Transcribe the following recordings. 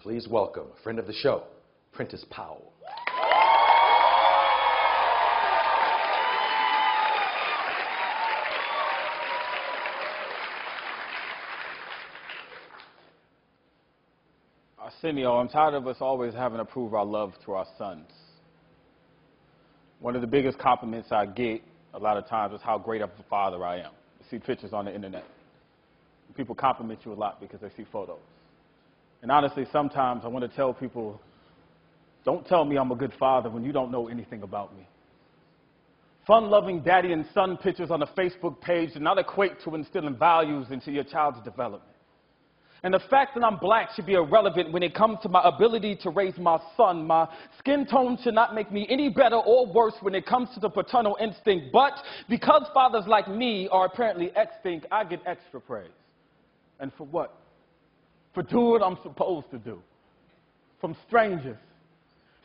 Please welcome a friend of the show, Prentice Powell. Arsenio, I'm tired of us always having to prove our love to our sons. One of the biggest compliments I get a lot of times is how great of a father I am. You see pictures on the internet. People compliment you a lot because they see photos. And honestly, sometimes I want to tell people, don't tell me I'm a good father when you don't know anything about me. Fun-loving daddy and son pictures on a Facebook page do not equate to instilling values into your child's development. And the fact that I'm black should be irrelevant when it comes to my ability to raise my son. My skin tone should not make me any better or worse when it comes to the paternal instinct. But because fathers like me are apparently extinct, I get extra praise. And for what? For doing what I'm supposed to do. From strangers.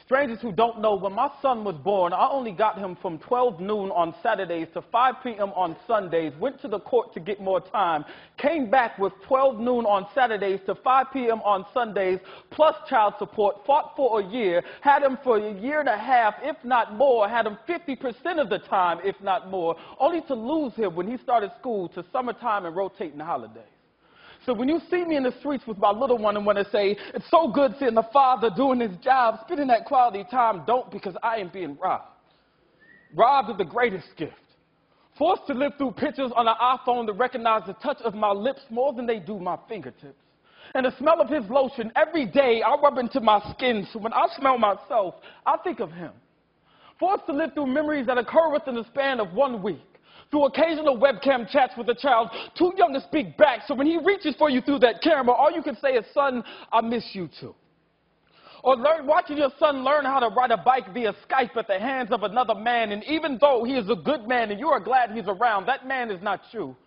Strangers who don't know, when my son was born, I only got him from 12 noon on Saturdays to 5 p.m. on Sundays, went to the court to get more time, came back with 12 noon on Saturdays to 5 p.m. on Sundays, plus child support, fought for a year, had him for a year and a half, if not more, had him 50% of the time, if not more, only to lose him when he started school to summertime and rotating holidays. So when you see me in the streets with my little one and want to say, it's so good seeing the father doing his job, spending that quality time, don't, because I am being robbed. Robbed of the greatest gift. Forced to live through pictures on an iPhone to recognize the touch of my lips more than they do my fingertips. And the smell of his lotion every day I rub into my skin, so when I smell myself, I think of him. Forced to live through memories that occur within the span of 1 week. Through occasional webcam chats with a child too young to speak back, so when he reaches for you through that camera, all you can say is, son, I miss you too. Or watching your son learn how to ride a bike via Skype at the hands of another man, and even though he is a good man and you are glad he's around, that man is not you.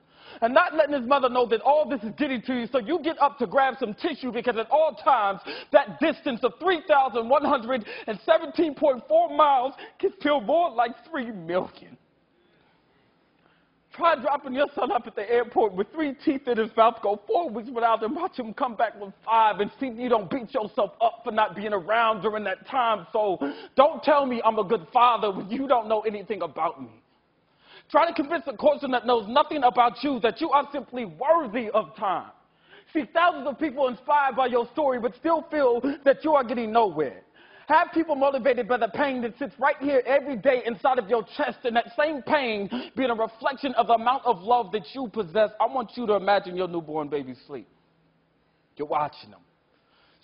And not letting his mother know that all this is getting to you, so you get up to grab some tissue because at all times, that distance of 3,117.4 miles can feel more like 3 million. Try dropping your son up at the airport with 3 teeth in his mouth, go 4 weeks without him, watch him come back with 5, and see if you don't beat yourself up for not being around during that time. So don't tell me I'm a good father when you don't know anything about me. Try to convince a person that knows nothing about you that you are simply worthy of time. See, thousands of people inspired by your story but still feel that you are getting nowhere. Have people motivated by the pain that sits right here every day inside of your chest, and that same pain being a reflection of the amount of love that you possess. I want you to imagine your newborn baby sleep. You're watching them.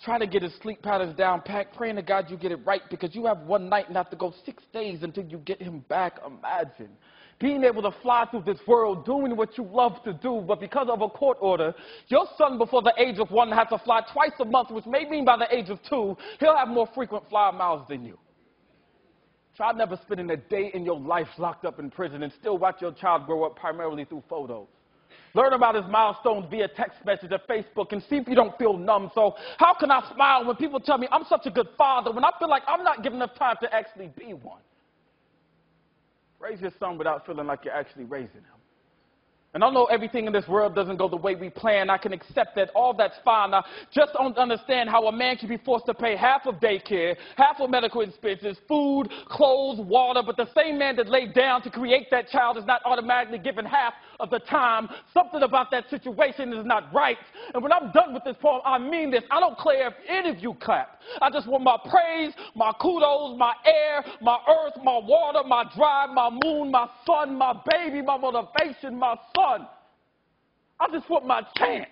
Trying to get his sleep patterns down pat, praying to God you get it right, because you have one night and have to go 6 days until you get him back. Imagine being able to fly through this world, doing what you love to do, but because of a court order, your son before the age of 1 has to fly twice a month, which may mean by the age of 2, he'll have more frequent flyer miles than you. Try never spending a day in your life locked up in prison and still watch your child grow up primarily through photos. Learn about his milestones via text message or Facebook and see if you don't feel numb. So how can I smile when people tell me I'm such a good father when I feel like I'm not giving enough time to actually be one? Raise your son without feeling like you're actually raising him. And I know everything in this world doesn't go the way we plan. I can accept that. All that's fine. I just don't understand how a man can be forced to pay half of daycare, half of medical expenses, food, clothes, water, but the same man that laid down to create that child is not automatically given half of the time. Something about that situation is not right. And when I'm done with this poem, I mean this. I don't care if any of you clap. I just want my praise, my kudos, my air, my earth, my water, my drive, my moon, my sun, my baby, my motivation, my son. I just want my chance.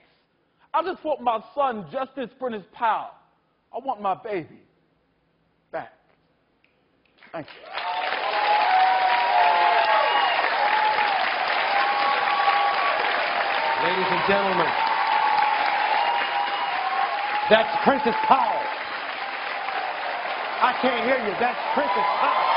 I just want my son, Justice Prentice Powell. I want my baby back. Thank you. Ladies and gentlemen, that's Prentice Powell. I can't hear you. That's Prentice Powell.